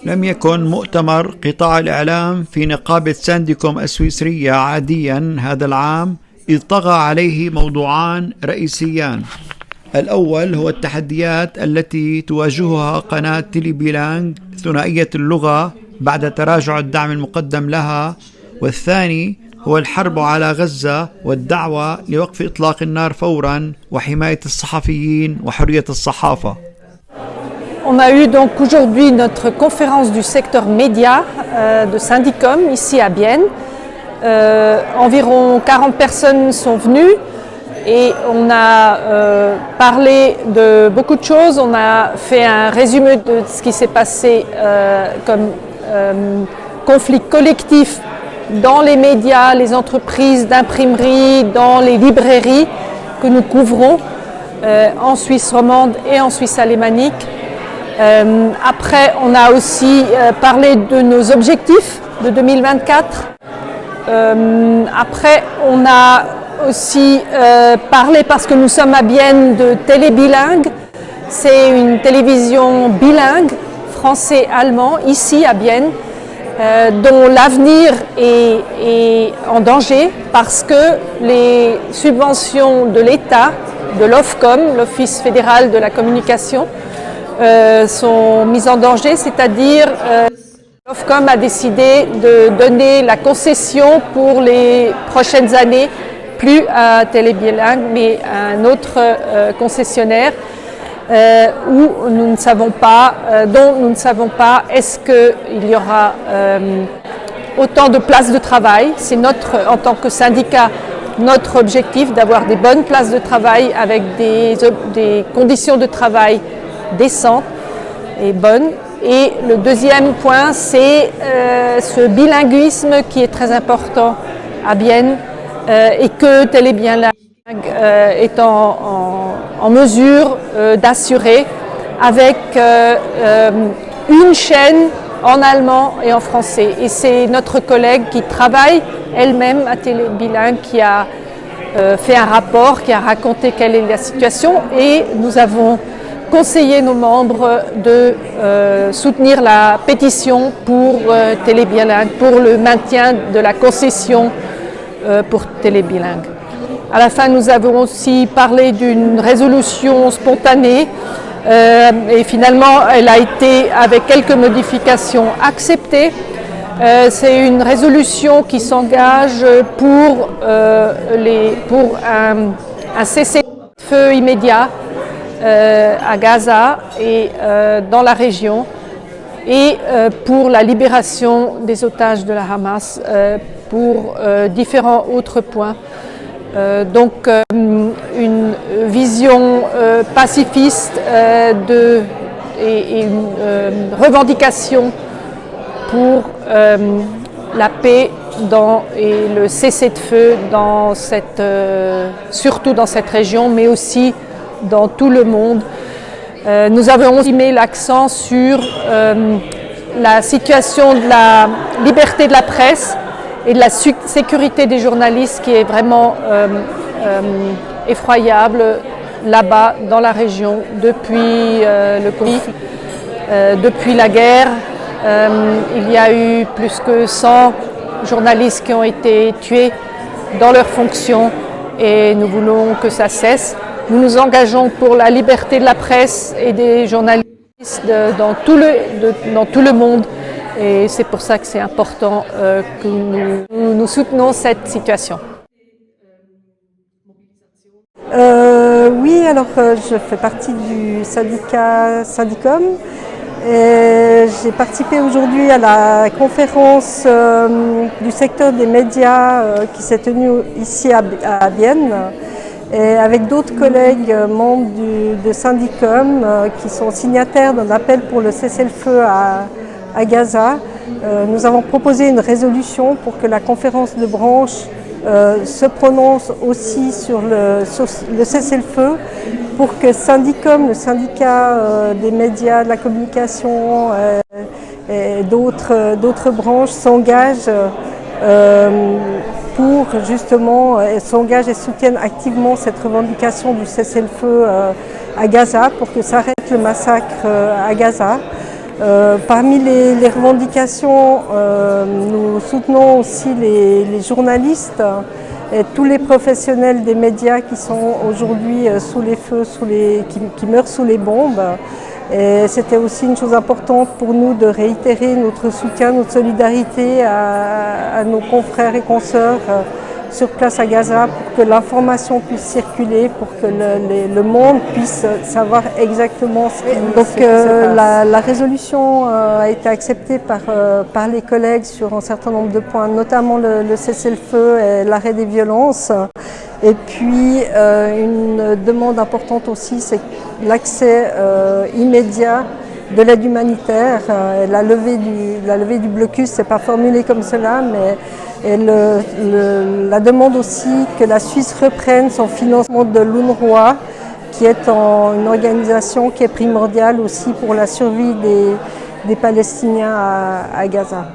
لم يكن مؤتمر قطاع الإعلام في نقابة سانديكوم السويسرية عاديا هذا العام، إذ طغى عليه موضوعان رئيسيان. الأول هو التحديات التي تواجهها قناة تيلي بيلانغ ثنائية اللغة بعد تراجع الدعم المقدم لها، والثاني هو الحرب على غزة والدعوة لوقف إطلاق النار فورا وحماية الصحفيين وحرية الصحافة. On a eu donc aujourd'hui notre conférence du secteur média de Syndicom ici à Bienne. Environ 40 personnes sont venues et on a parlé de beaucoup de choses. On a fait un résumé de ce qui s'est passé comme conflit collectif dans les médias, les entreprises d'imprimerie, dans les librairies que nous couvrons en Suisse romande et en Suisse alémanique. Après, on a aussi parlé de nos objectifs de 2024. Après, on a aussi parlé, parce que nous sommes à Bienne, de Télé Bilingue. C'est une télévision bilingue, français-allemand, ici à Bienne, dont l'avenir est en danger parce que les subventions de l'État, de l'OFCOM, l'Office fédéral de la communication, sont mises en danger, c'est-à-dire l'OFCOM a décidé de donner la concession pour les prochaines années, plus à Télé Bilingue, mais à un autre concessionnaire où nous ne savons pas, dont nous ne savons pas est-ce qu'il y aura autant de places de travail. C'est notre, en tant que syndicat, notre objectif d'avoir des bonnes places de travail avec des conditions de travail décentes et bonnes. Et le deuxième point, c'est ce bilinguisme qui est très important à Bienne et que Télé Bilingue est en mesure d'assurer avec une chaîne en allemand et en français. Et c'est notre collègue qui travaille elle-même à Télé Bilingue qui a fait un rapport, qui a raconté quelle est la situation, et nous avons conseillé nos membres de soutenir la pétition pour Télé Bilingue, pour le maintien de la concession pour Télé Bilingue. À la fin, nous avons aussi parlé d'une résolution spontanée et finalement, elle a été, avec quelques modifications, acceptée. C'est une résolution qui s'engage pour un cessez-le-feu immédiat à Gaza et dans la région, et pour la libération des otages de la Hamas, pour différents autres points. Donc une vision pacifiste et une revendication pour la paix et le cessez-le-feu surtout dans cette région, mais aussi dans tout le monde. Nous avons aussi mis l'accent sur la situation de la liberté de la presse et de la sécurité des journalistes qui est vraiment effroyable là-bas dans la région depuis le conflit, depuis la guerre. Il y a eu plus que 100 journalistes qui ont été tués dans leurs fonctions et nous voulons que ça cesse. Nous nous engageons pour la liberté de la presse et des journalistes dans tout le monde. Et c'est pour ça que c'est important que nous soutenons cette situation. Oui, alors je fais partie du syndicat Syndicom. J'ai participé aujourd'hui à la conférence du secteur des médias qui s'est tenue ici à Bienne, et avec d'autres collègues membres de Syndicom qui sont signataires d'un appel pour le cessez-le-feu à Gaza. Nous avons proposé une résolution pour que la conférence de branche se prononce aussi sur le cessez-le-feu, pour que Syndicom, le syndicat des médias, de la communication et d'autres branches s'engagent pour justement s'engagent et soutiennent activement cette revendication du cessez-le-feu à Gaza, pour que s'arrête le massacre à Gaza. Parmi les revendications, nous soutenons aussi les journalistes et tous les professionnels des médias qui sont aujourd'hui sous les feux, qui meurent sous les bombes. Et c'était aussi une chose importante pour nous de réitérer notre soutien, notre solidarité à nos confrères et consoeurs sur place à Gaza pour que l'information puisse circuler, pour que le monde puisse savoir exactement ce qui se passe. La résolution a été acceptée par les collègues sur un certain nombre de points, notamment le cessez-le-feu et l'arrêt des violences. Et puis une demande importante aussi, c'est l'accès immédiat de l'aide humanitaire. La levée du blocus, c'est pas formulé comme cela, mais la demande aussi que la Suisse reprenne son financement de l'UNRWA, qui est une organisation qui est primordiale aussi pour la survie des Palestiniens à Gaza.